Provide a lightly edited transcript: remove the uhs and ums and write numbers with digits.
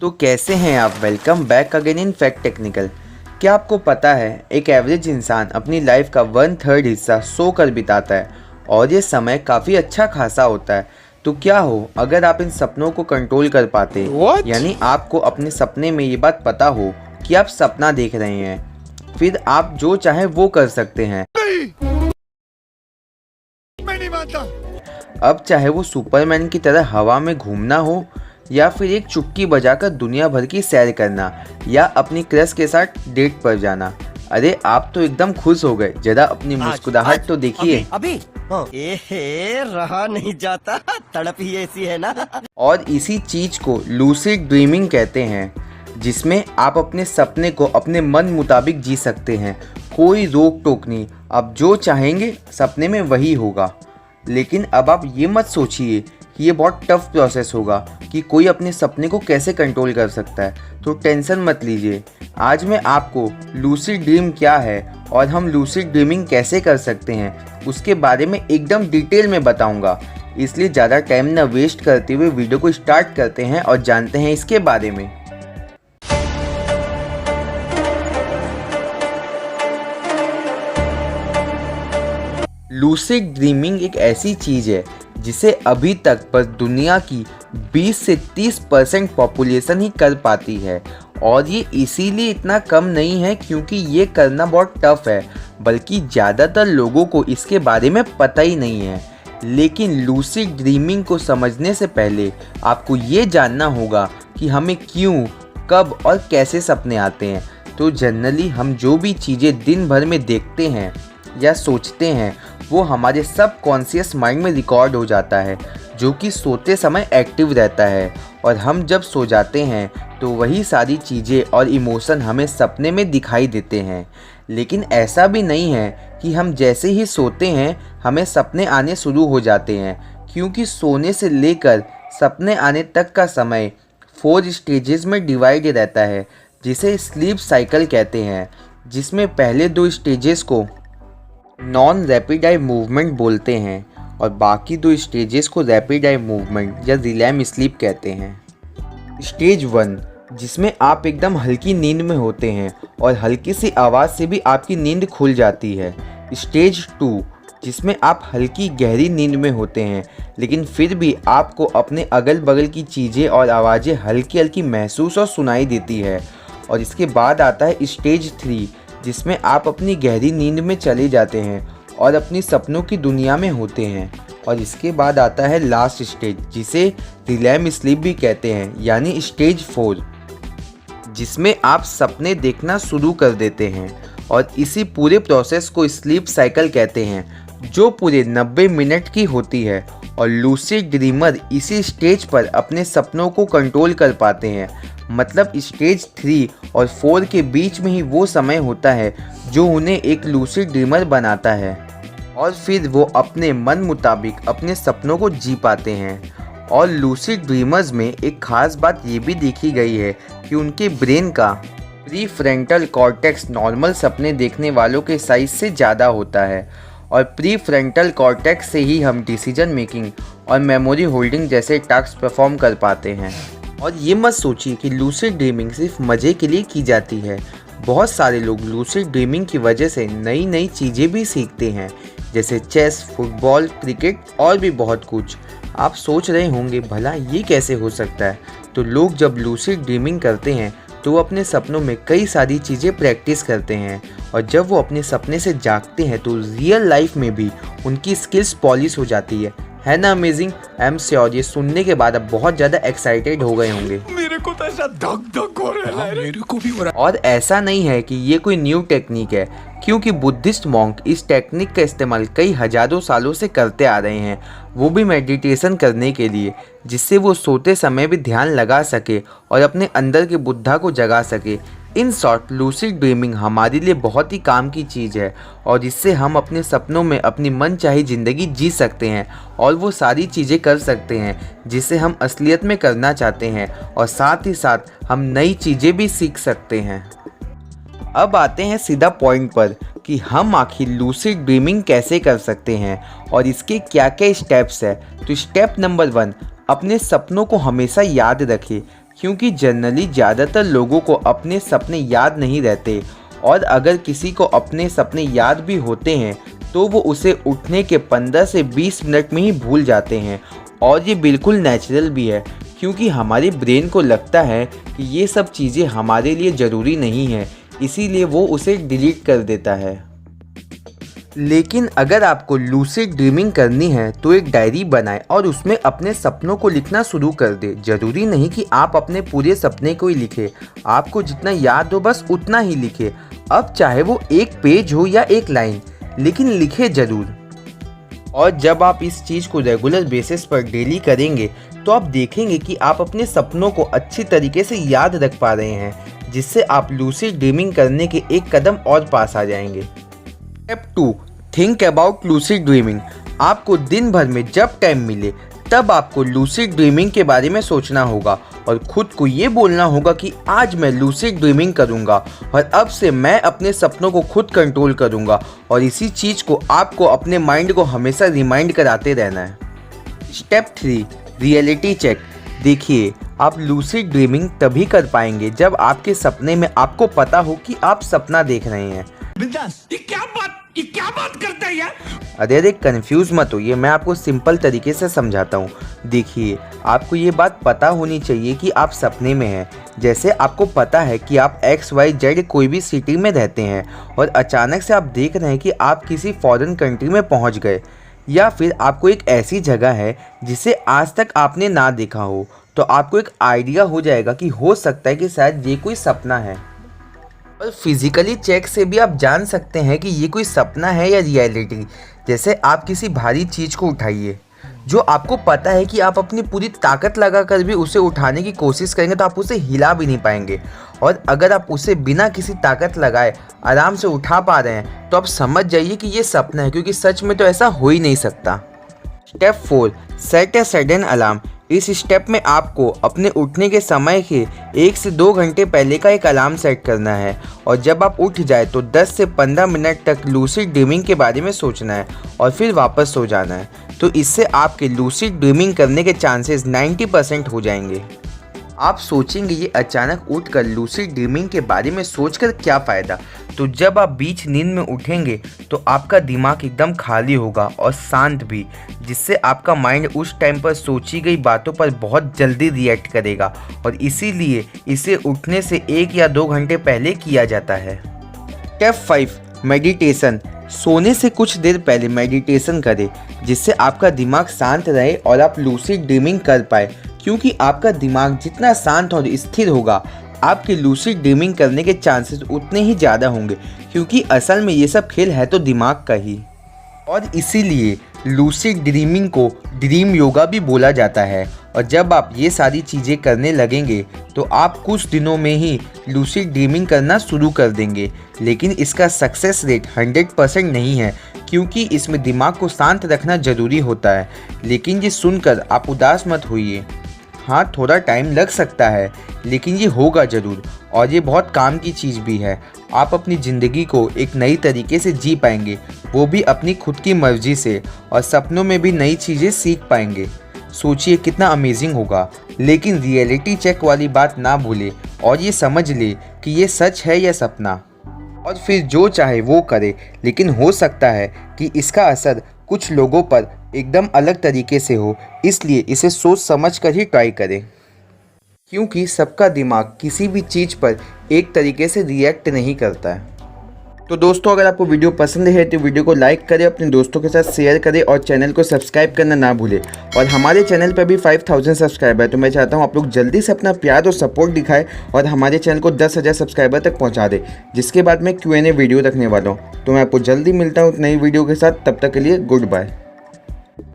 तो कैसे हैं आप। Welcome back again in fact technical. क्या आपको पता है एक एवरेज इंसान अपनी लाइफ का 1/3 हिस्सा सो कर बिताता है और ये समय काफ़ी अच्छा खासा होता है। तो क्या हो अगर आप इन सपनों को कंट्रोल कर पाते, यानी आपको अपने सपने में ये बात पता हो कि आप सपना देख रहे हैं, फिर आप जो चाहे वो कर सकते हैं। मैं नहीं मानता। अब चाहे वो सुपरमैन की तरह हवा में घूमना हो, या फिर एक चुटकी बजाकर दुनिया भर की सैर करना, या अपनी क्रश के साथ डेट पर जाना। अरे आप तो एकदम खुश हो गए, जरा अपनी मुस्कुराहट तो देखिए। अभी रहा नहीं जाता, तड़प ही ऐसी है ना। और इसी चीज को लूसिड ड्रीमिंग कहते हैं, जिसमें आप अपने सपने को अपने मन मुताबिक जी सकते हैं। कोई रोक टोक नहीं, आप जो चाहेंगे सपने में वही होगा। लेकिन अब आप ये मत सोचिए कि ये बहुत टफ प्रोसेस होगा कि कोई अपने सपने को कैसे कंट्रोल कर सकता है, तो टेंशन मत लीजिए। आज मैं आपको लूसिड ड्रीम क्या है और हम लूसिड ड्रीमिंग कैसे कर सकते हैं उसके बारे में एकदम डिटेल में बताऊंगा। इसलिए ज़्यादा टाइम ना वेस्ट करते हुए वीडियो को स्टार्ट करते हैं और जानते हैं इसके बारे में। लूसिड ड्रीमिंग एक ऐसी चीज़ है जिसे अभी तक बस दुनिया की 20 से 30% पॉपुलेशन ही कर पाती है। और ये इसीलिए इतना कम नहीं है क्योंकि ये करना बहुत टफ है, बल्कि ज़्यादातर लोगों को इसके बारे में पता ही नहीं है। लेकिन लूसिड ड्रीमिंग को समझने से पहले आपको ये जानना होगा कि हमें क्यों, कब और कैसे सपने आते हैं। तो जनरली हम जो भी चीज़ें दिन भर में देखते हैं या सोचते हैं वो हमारे सबकॉन्शियस माइंड में रिकॉर्ड हो जाता है, जो कि सोते समय एक्टिव रहता है। और हम जब सो जाते हैं तो वही सारी चीज़ें और इमोशन हमें सपने में दिखाई देते हैं। लेकिन ऐसा भी नहीं है कि हम जैसे ही सोते हैं हमें सपने आने शुरू हो जाते हैं, क्योंकि सोने से लेकर सपने आने तक का समय 4 स्टेजेस में डिवाइड रहता है, जिसे स्लीप साइकिल कहते हैं। जिसमें पहले 2 स्टेजेस को नॉन रैपिड आई मूवमेंट बोलते हैं और बाकी 2 स्टेजेस को रैपिड आई मूवमेंट या रिलैम स्लीप कहते हैं। स्टेज 1 जिसमें आप एकदम हल्की नींद में होते हैं और हल्की सी आवाज़ से भी आपकी नींद खुल जाती है। स्टेज 2 जिसमें आप हल्की गहरी नींद में होते हैं, लेकिन फिर भी आपको अपने अगल बगल की चीज़ें और आवाज़ें हल्की हल्की महसूस और सुनाई देती है। और इसके बाद आता है स्टेज 3 जिसमें आप अपनी गहरी नींद में चले जाते हैं और अपनी सपनों की दुनिया में होते हैं। और इसके बाद आता है लास्ट स्टेज जिसे रिलैम स्लीप भी कहते हैं, यानी स्टेज 4, जिसमें आप सपने देखना शुरू कर देते हैं। और इसी पूरे प्रोसेस को स्लीप साइकिल कहते हैं, जो पूरे 90 मिनट की होती है। और लूसिड ड्रीमर इसी स्टेज पर अपने सपनों को कंट्रोल कर पाते हैं। मतलब स्टेज 3 और 4 के बीच में ही वो समय होता है जो उन्हें एक लूसिड ड्रीमर बनाता है, और फिर वो अपने मन मुताबिक अपने सपनों को जी पाते हैं। और लूसिड ड्रीमर्स में एक ख़ास बात ये भी देखी गई है कि उनके ब्रेन का प्रीफ्रंटल कॉर्टेक्स नॉर्मल सपने देखने वालों के साइज से ज़्यादा होता है। और प्रीफ्रंटल कॉर्टेक्स से ही हम डिसीजन मेकिंग और मेमोरी होल्डिंग जैसे टास्क परफॉर्म कर पाते हैं। और ये मत सोचिए कि लूसिड ड्रीमिंग सिर्फ मज़े के लिए की जाती है। बहुत सारे लोग लूसिड ड्रीमिंग की वजह से नई नई चीज़ें भी सीखते हैं, जैसे चेस, फुटबॉल, क्रिकेट और भी बहुत कुछ। आप सोच रहे होंगे भला ये कैसे हो सकता है। तो लोग जब लूसिड ड्रीमिंग करते हैं तो वो अपने सपनों में कई सारी चीज़ें प्रैक्टिस करते हैं, और जब वो अपने सपने से जागते हैं तो रियल लाइफ में भी उनकी स्किल्स पॉलिश हो जाती है ना अमेजिंग। आई एम श्योर ये सुनने के बाद आप बहुत ज़्यादा एक्साइटेड हो गए होंगे। मेरे को तो ऐसा धक धक हो रहा है। मेरे को भी हो रहा है। और ऐसा नहीं है कि ये कोई न्यू टेक्निक है, क्योंकि बुद्धिस्ट मॉन्क इस टेक्निक का इस्तेमाल कई हजारों सालों से करते आ रहे हैं, वो भी मेडिटेशन करने के लिए, जिससे वो सोते समय भी ध्यान लगा सके और अपने अंदर के बुद्धा को जगा सके। इन शॉर्ट लूसिड ड्रीमिंग हमारे लिए बहुत ही काम की चीज़ है, और इससे हम अपने सपनों में अपनी मनचाही ज़िंदगी जी सकते हैं और वो सारी चीज़ें कर सकते हैं जिसे हम असलियत में करना चाहते हैं, और साथ ही साथ हम नई चीज़ें भी सीख सकते हैं। अब आते हैं सीधा पॉइंट पर कि हम आखिर लूसिड ड्रीमिंग कैसे कर सकते हैं और इसके क्या क्या स्टेप्स है। तो स्टेप नंबर 1, अपने सपनों को हमेशा याद रखें, क्योंकि जनरली ज़्यादातर लोगों को अपने सपने याद नहीं रहते, और अगर किसी को अपने सपने याद भी होते हैं तो वो उसे उठने के 15 से 20 मिनट में ही भूल जाते हैं। और ये बिल्कुल नेचुरल भी है, क्योंकि हमारे ब्रेन को लगता है कि ये सब चीज़ें हमारे लिए ज़रूरी नहीं है, इसीलिए वो उसे डिलीट कर देता है। लेकिन अगर आपको लूसिड ड्रीमिंग करनी है तो एक डायरी बनाएं और उसमें अपने सपनों को लिखना शुरू कर दें। ज़रूरी नहीं कि आप अपने पूरे सपने को ही लिखें, आपको जितना याद हो बस उतना ही लिखें। अब चाहे वो एक पेज हो या एक लाइन, लेकिन लिखें ज़रूर। और जब आप इस चीज़ को रेगुलर बेसिस पर डेली करेंगे तो आप देखेंगे कि आप अपने सपनों को अच्छी तरीके से याद रख पा रहे हैं, जिससे आप लूसिड ड्रीमिंग करने के एक कदम और पास आ जाएंगे। Step 2, think about lucid dreaming. आपको दिन भर में जब टाइम मिले तब आपको लूसिड ड्रीमिंग के बारे में सोचना होगा और खुद को ये बोलना होगा कि आज मैं लूसिड ड्रीमिंग करूंगा और अब से मैं अपने सपनों को खुद कंट्रोल करूंगा। और इसी चीज़ को आपको अपने माइंड को हमेशा रिमाइंड कराते रहना है। Step 3, reality check. देखिए, आप लूसिड ड्रीमिंग तभी कर पाएंगे जब आपके सपने में आपको पता हो कि आप सपना देख रहे हैं। ये क्या बात करता है यार? अरे कंफ्यूज मत होइए, मैं आपको सिंपल तरीके से समझाता हूँ। देखिए, आपको ये बात पता होनी चाहिए कि आप सपने में हैं। जैसे आपको पता है कि आप XYZ कोई भी सिटी में रहते हैं और अचानक से आप देख रहे हैं कि आप किसी फॉरेन कंट्री में पहुँच गए, या फिर आपको एक ऐसी जगह है जिसे आज तक आपने ना देखा हो, तो आपको एक आइडिया हो जाएगा कि हो सकता है कि शायद ये कोई सपना है। और फिजिकली चेक से भी आप जान सकते हैं कि ये कोई सपना है या रियलिटी। जैसे आप किसी भारी चीज़ को उठाइए जो आपको पता है कि आप अपनी पूरी ताकत लगाकर भी उसे उठाने की कोशिश करेंगे तो आप उसे हिला भी नहीं पाएंगे, और अगर आप उसे बिना किसी ताकत लगाए आराम से उठा पा रहे हैं तो आप समझ जाइए कि ये सपना है, क्योंकि सच में तो ऐसा हो ही नहीं सकता। Step 4, set a sudden alarm. इस स्टेप में आपको अपने उठने के समय के 1 से 2 घंटे पहले का एक अलार्म सेट करना है, और जब आप उठ जाए तो 10 से 15 मिनट तक लूसिड ड्रीमिंग के बारे में सोचना है और फिर वापस सो जाना है। तो इससे आपके लूसिड ड्रीमिंग करने के चांसेस 90% हो जाएंगे। आप सोचेंगे ये अचानक उठकर लूसिड ड्रीमिंग के बारे में सोचकर क्या फ़ायदा। तो जब आप बीच नींद में उठेंगे तो आपका दिमाग एकदम खाली होगा और शांत भी, जिससे आपका माइंड उस टाइम पर सोची गई बातों पर बहुत जल्दी रिएक्ट करेगा, और इसीलिए इसे उठने से 1 या 2 घंटे पहले किया जाता है। Step 5, meditation. सोने से कुछ देर पहले मेडिटेशन करें, जिससे आपका दिमाग शांत रहे और आप लूसिड ड्रीमिंग कर पाए, क्योंकि आपका दिमाग जितना शांत और स्थिर होगा आपके लूसिड ड्रीमिंग करने के चांसेस उतने ही ज़्यादा होंगे, क्योंकि असल में ये सब खेल है तो दिमाग का ही। और इसीलिए लूसिड ड्रीमिंग को ड्रीम योगा भी बोला जाता है। और जब आप ये सारी चीज़ें करने लगेंगे तो आप कुछ दिनों में ही लूसिड ड्रीमिंग करना शुरू कर देंगे। लेकिन इसका सक्सेस रेट 100% नहीं है, क्योंकि इसमें दिमाग को शांत रखना ज़रूरी होता है। लेकिन ये सुनकर आप उदास मत होइए। हाँ, थोड़ा टाइम लग सकता है, लेकिन ये होगा ज़रूर, और ये बहुत काम की चीज़ भी है। आप अपनी ज़िंदगी को एक नई तरीके से जी पाएंगे, वो भी अपनी खुद की मर्ज़ी से, और सपनों में भी नई चीज़ें सीख पाएंगे। सोचिए कितना अमेजिंग होगा। लेकिन रियलिटी चेक वाली बात ना भूले और ये समझ ले कि ये सच है या सपना, और फिर जो चाहे वो करे। लेकिन हो सकता है कि इसका असर कुछ लोगों पर एकदम अलग तरीके से हो, इसलिए इसे सोच समझ कर ही ट्राई करें, क्योंकि सबका दिमाग किसी भी चीज़ पर एक तरीके से रिएक्ट नहीं करता है। तो दोस्तों, अगर आपको वीडियो पसंद है तो वीडियो को लाइक करें, अपने दोस्तों के साथ शेयर करें और चैनल को सब्सक्राइब करना ना भूलें। और हमारे चैनल पर भी 5000 सब्सक्राइबर है, तो मैं चाहता हूँ आप लोग जल्दी से अपना प्यार और सपोर्ट दिखाएं और हमारे चैनल को 10,000 सब्सक्राइबर तक पहुँचा दें, जिसके बाद मैं Q&A वीडियो रखने वाला हूँ। तो मैं आपको जल्दी मिलता हूँ नई वीडियो के साथ, तब तक के लिए गुड बाय।